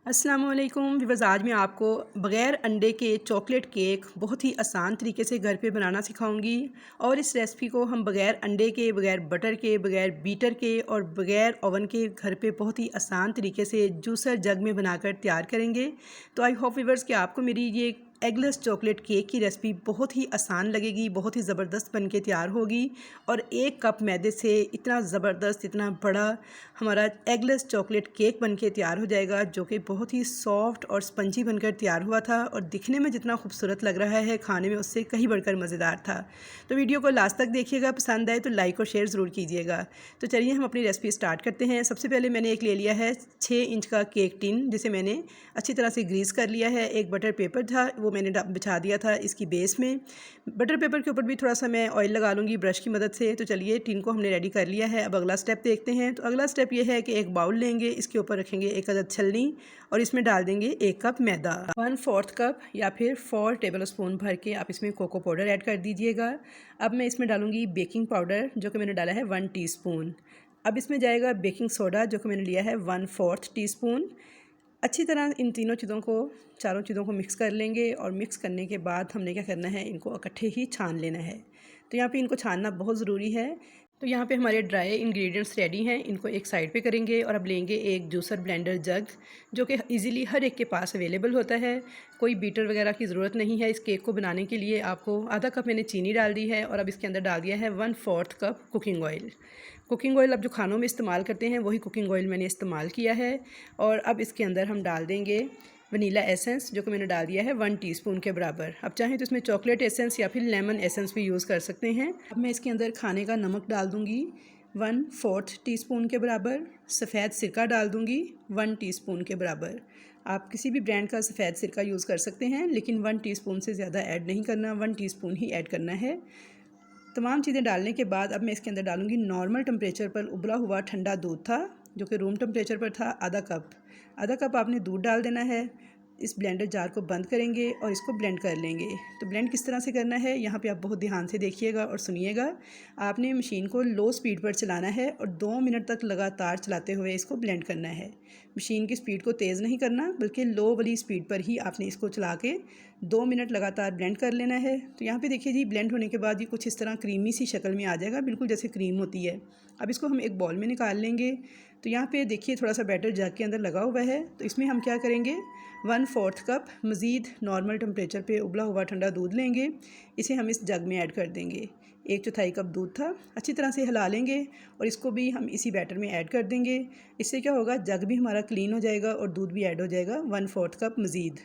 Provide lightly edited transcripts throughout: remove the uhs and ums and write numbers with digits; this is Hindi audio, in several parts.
अस्सलाम वालेकुम व्यूअर्स। आज मैं आपको बग़ैर अंडे के चॉकलेट केक बहुत ही आसान तरीके से घर पे बनाना सिखाऊंगी। और इस रेसिपी को हम बग़ैर अंडे के, बग़ैर बटर के, बग़ैर बीटर के और बग़ैर ओवन के घर पे बहुत ही आसान तरीके से जूसर जग में बनाकर तैयार करेंगे। तो आई होप व्यूअर्स कि आपको मेरी ये एगलेस चॉकलेट केक की रेसिपी बहुत ही आसान लगेगी, बहुत ही ज़बरदस्त बन के तैयार होगी। और 1 कप मैदे से इतना ज़बरदस्त, इतना बड़ा हमारा एगलेस चॉकलेट केक बन के तैयार हो जाएगा, जो कि बहुत ही सॉफ्ट और स्पंजी बनकर तैयार हुआ था। और दिखने में जितना खूबसूरत लग रहा है, खाने में उससे कहीं बढ़कर मज़ेदार था। तो वीडियो को लास्ट तक देखिएगा, पसंद आए तो लाइक और शेयर ज़रूर कीजिएगा। तो चलिए हम अपनी रेसिपी स्टार्ट करते हैं। सबसे पहले मैंने एक ले लिया है 6 इंच का केक टिन, जिसे मैंने अच्छी तरह से ग्रीस कर लिया है। एक बटर पेपर था, वो मैंने बिछा दिया था इसकी बेस में। बटर पेपर के ऊपर भी थोड़ा सा मैं ऑयल लगा लूँगी ब्रश की मदद से। तो चलिए टिन को हमने रेडी कर लिया है। अब अगला स्टेप देखते हैं। तो अगला स्टेप ये है कि एक बाउल लेंगे, इसके ऊपर रखेंगे एक अदद छलनी और इसमें डाल देंगे 1 कप मैदा। 1/4 कप या फिर 4 टेबल स्पून भर के आप इसमें कोको पाउडर ऐड कर दीजिएगा। अब मैं इसमें डालूँगी बेकिंग पाउडर, जो कि मैंने डाला है 1 टीस्पून। अब इसमें जाएगा बेकिंग सोडा, जो कि मैंने लिया है 1/4 टीस्पून। अच्छी तरह इन तीनों चीज़ों को, चारों चीज़ों को मिक्स कर लेंगे। और मिक्स करने के बाद हमने क्या करना है, इनको इकट्ठे ही छान लेना है। तो यहाँ पे इनको छानना बहुत ज़रूरी है। तो यहाँ पे हमारे ड्राई इंग्रेडिएंट्स रेडी हैं, इनको एक साइड पे करेंगे। और अब लेंगे एक जूसर ब्लेंडर जग, जो कि इजीली हर एक के पास अवेलेबल होता है। कोई बीटर वगैरह की ज़रूरत नहीं है इस केक को बनाने के लिए। आपको आधा कप मैंने चीनी डाल दी है और अब इसके अंदर डाल दिया है 1/4 cup cooking oil. Cooking oil अब जो खानों में इस्तेमाल करते हैं वही कुकिंग ऑयल मैंने इस्तेमाल किया है। और अब इसके अंदर हम डाल देंगे वनीला एसेंस, जो कि मैंने डाल दिया है 1 टीस्पून के बराबर। अब चाहें तो इसमें चॉकलेट एसेंस या फिर लेमन एसेंस भी यूज़ कर सकते हैं। अब मैं इसके अंदर खाने का नमक डाल दूँगी 1/4 टीस्पून के बराबर। सफ़ेद सिरका डाल दूँगी 1 टीस्पून के बराबर। आप किसी भी ब्रांड का सफ़ेद सिरका यूज़ कर सकते हैं, लेकिन 1 टीस्पून से ज़्यादा ऐड नहीं करना, 1 टीस्पून ही ऐड करना है। तमाम चीज़ें डालने के बाद अब मैं इसके अंदर डालूँगी नॉर्मल टेम्परेचर पर उबला हुआ ठंडा दूध था, जो कि रूम टेम्परेचर पर था, आधा कप आपने दूध डाल देना है। इस ब्लेंडर जार को बंद करेंगे और इसको ब्लेंड कर लेंगे। तो ब्लेंड किस तरह से करना है, यहाँ पे आप बहुत ध्यान से देखिएगा और सुनिएगा। आपने मशीन को लो स्पीड पर चलाना है और 2 मिनट तक लगातार चलाते हुए इसको ब्लेंड करना है। मशीन की स्पीड को तेज़ नहीं करना, बल्कि लो वाली स्पीड पर ही आपने इसको चला के 2 मिनट लगातार ब्लेंड कर लेना है। तो यहाँ पे देखिए जी, ब्लेंड होने के बाद ये कुछ इस तरह क्रीमी सी शक्ल में आ जाएगा, बिल्कुल जैसे क्रीम होती है। अब इसको हम एक बॉल में निकाल लेंगे। तो यहाँ पे देखिए थोड़ा सा बैटर जग के अंदर लगा हुआ है। तो इसमें हम क्या करेंगे, 1/4 कप मज़ीद नॉर्मल टेम्परेचर पे उबला हुआ ठंडा दूध लेंगे। इसे हम इस जग में ऐड कर देंगे। 1/4 कप दूध था, अच्छी तरह से हिला लेंगे और इसको भी हम इसी बैटर में ऐड कर देंगे। इससे क्या होगा, जग भी हमारा क्लीन हो जाएगा और दूध भी ऐड हो जाएगा 1/4 कप मज़ीद।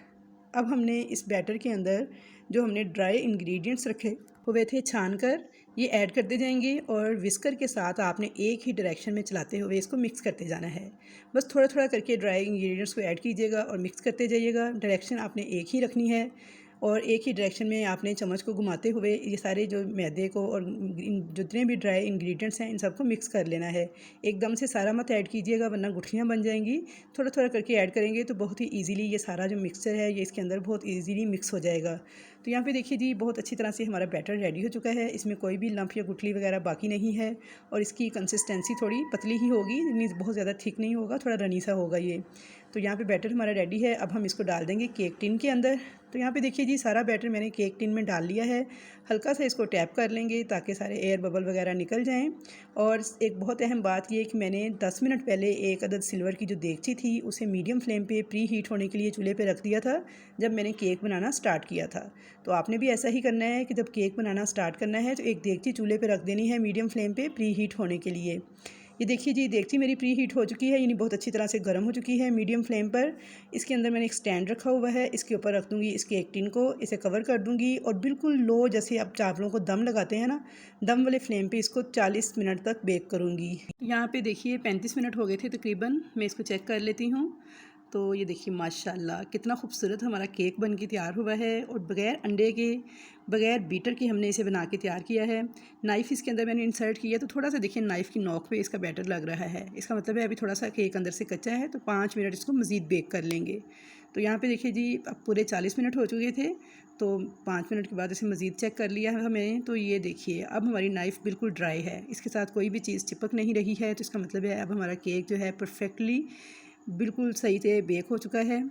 अब हमने इस बैटर के अंदर जो हमने ड्राई इंग्रेडिएंट्स रखे हुए थे छान कर, ये ऐड करते जाएंगे। और विस्कर के साथ आपने एक ही डायरेक्शन में चलाते हुए इसको मिक्स करते जाना है। बस थोड़ा थोड़ा करके ड्राई इंग्रेडिएंट्स को ऐड कीजिएगा और मिक्स करते जाइएगा। डायरेक्शन आपने एक ही रखनी है और एक ही डायरेक्शन में आपने चम्मच को घुमाते हुए ये सारे जो मैदे को और जितने भी ड्राई इंग्रेडिएंट्स हैं इन सबको मिक्स कर लेना है। एकदम से सारा मत ऐड कीजिएगा, वरना गुठलियाँ बन जाएंगी। थोड़ा थोड़ा करके ऐड करेंगे तो बहुत ही ईजीली ये सारा जो मिक्सचर है ये इसके अंदर बहुत ईजीली मिक्स हो जाएगा। तो यहाँ पे देखिए जी, बहुत अच्छी तरह से हमारा बैटर रेडी हो चुका है। इसमें कोई भी लंप या गुठली वगैरह बाकी नहीं है। और इसकी कंसिस्टेंसी थोड़ी पतली ही होगी, मीन्स बहुत ज़्यादा थिक नहीं होगा, थोड़ा रनी सा होगा ये। तो यहाँ पे बैटर हमारा रेडी है। अब हम इसको डाल देंगे केक टिन के अंदर। तो यहाँ पे देखिए जी, सारा बैटर मैंने केक टिन में डाल लिया है। हल्का सा इसको टैप कर लेंगे ताकि सारे एयर बबल वगैरह निकल जाएं। और एक बहुत अहम बात ये कि मैंने 10 मिनट पहले एक अदद सिल्वर की जो देगची थी उसे मीडियम फ्लेम पे प्री हीट होने के लिए चूल्हे पे रख दिया था, जब मैंने केक बनाना स्टार्ट किया था। तो आपने भी ऐसा ही करना है कि जब केक बनाना स्टार्ट करना है तो एक देगची चूल्हे पे रख देनी है मीडियम फ्लेम पे प्री हीट होने के लिए। ये देखिए जी, देगची मेरी प्री हीट हो चुकी है, यानी बहुत अच्छी तरह से गर्म हो चुकी है मीडियम फ्लेम पर। इसके अंदर मैंने एक स्टैंड रखा हुआ है, इसके ऊपर रख दूँगी इस केक टिन को, इसे कवर कर दूँगी और बिल्कुल लो, जैसे आप चावलों को दम लगाते हैं ना, दम वाले फ्लेम पे इसको 40 मिनट तक बेक करूँगी। यहाँ पे देखिए 35 मिनट हो गए थे तकरीबन। मैं इसको चेक कर लेती हूँ। तो ये देखिए माशाल्लाह कितना खूबसूरत हमारा केक बन के तैयार हुआ है। और बग़ैर अंडे के, बग़ैर बीटर के हमने इसे बना के तैयार किया है। नाइफ़ इसके अंदर मैंने इंसर्ट किया तो थोड़ा सा देखिए नाइफ़ की नोक पे इसका बैटर लग रहा है। इसका मतलब है अभी थोड़ा सा केक अंदर से कच्चा है, तो 5 मिनट इसको मज़ीद बेक कर लेंगे। तो यहाँ पे देखिए जी, अब पूरे 40 मिनट हो चुके थे। तो 5 मिनट के बाद इसे मज़ीद चेक कर लिया है हमें। तो ये देखिए अब हमारी नाइफ़ बिल्कुल ड्राई है, इसके साथ कोई भी चीज़ चिपक नहीं रही है। तो इसका मतलब है अब हमारा केक जो है परफेक्टली बिल्कुल सही से बेक हो चुका है।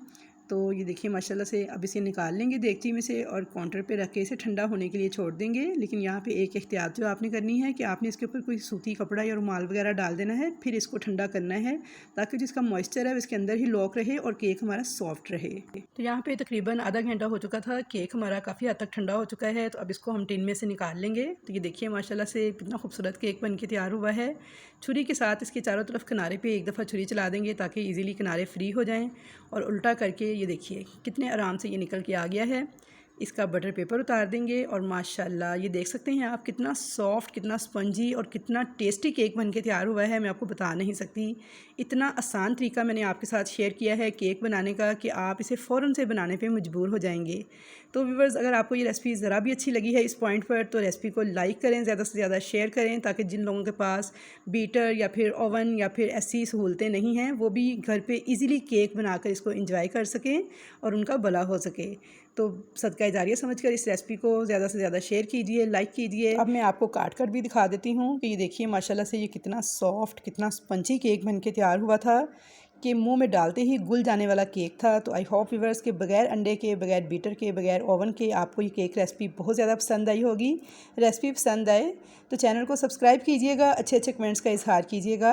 तो ये देखिए माशाल्लाह से अब इसे निकाल लेंगे देगची में से और काउंटर पे रख के इसे ठंडा होने के लिए छोड़ देंगे। लेकिन यहाँ पे एक एहतियात जो आपने करनी है कि आपने इसके ऊपर कोई सूती कपड़ा या रुमाल वगैरह डाल देना है, फिर इसको ठंडा करना है ताकि जिसका मॉइस्चर है वो इसके अंदर ही लॉक रहे और केक हमारा सॉफ्ट रहे। तो यहाँ पे तकरीबन आधा घंटा हो चुका था, केक हमारा काफ़ी हद तक ठंडा हो चुका है। तो अब इसको हम टिन में से निकाल लेंगे। तो ये देखिए माशाल्लाह से कितना खूबसूरत केक बन के तैयार हुआ है। छुरी के साथ इसके चारों तरफ किनारे पे एक दफ़ा छुरी चला देंगे ताकि इजीली किनारे फ्री हो जाएं और उल्टा करके ये देखिए कितने आराम से ये निकल के आ गया है। इसका बटर पेपर उतार देंगे और माशाल्लाह ये देख सकते हैं आप कितना सॉफ्ट, कितना स्पंजी और कितना टेस्टी केक बन के तैयार हुआ है। मैं आपको बता नहीं सकती। इतना आसान तरीका मैंने आपके साथ शेयर किया है केक बनाने का कि आप इसे फ़ौरन से बनाने पे मजबूर हो जाएंगे। तो व्यूअर्स, अगर आपको ये रेसिपी ज़रा भी अच्छी लगी है इस पॉइंट पर तो रेसिपी को लाइक करें, ज़्यादा से ज़्यादा शेयर करें ताकि जिन लोगों के पास बीटर या फिर ओवन या फिर ऐसी सहूलतें नहीं हैं वो भी घर पे इजीली केक बनाकर इसको एंजॉय कर सकें और उनका भला हो सके। तो सदका जारिया समझकर इस रेसिपी को ज़्यादा से ज़्यादा शेयर कीजिए, लाइक कीजिए। अब मैं आपको काट कर भी दिखा देती हूँ कि ये देखिए माशाल्लाह से ये कितना सॉफ्ट, कितना स्पंजी केक बन के तैयार हुआ था कि मुंह में डालते ही घुल जाने वाला केक था। तो आई होप व्यूअर्स के बगैर अंडे के, बगैर बीटर के, बगैर ओवन के आपको ये केक रेसिपी बहुत ज़्यादा पसंद आई होगी। रेसिपी पसंद आए तो चैनल को सब्सक्राइब कीजिएगा, अच्छे अच्छे कमेंट्स का इजहार कीजिएगा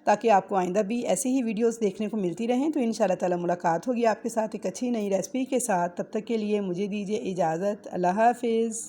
ताकि आपको आइंदा भी ऐसी ही वीडियोस देखने को मिलती रहें। तो इंशाल्लाह ताला मुलाकात होगी आपके साथ एक अच्छी नई रेसिपी के साथ। तब तक के लिए मुझे दीजिए इजाज़त। अल्लाह हाफिज़।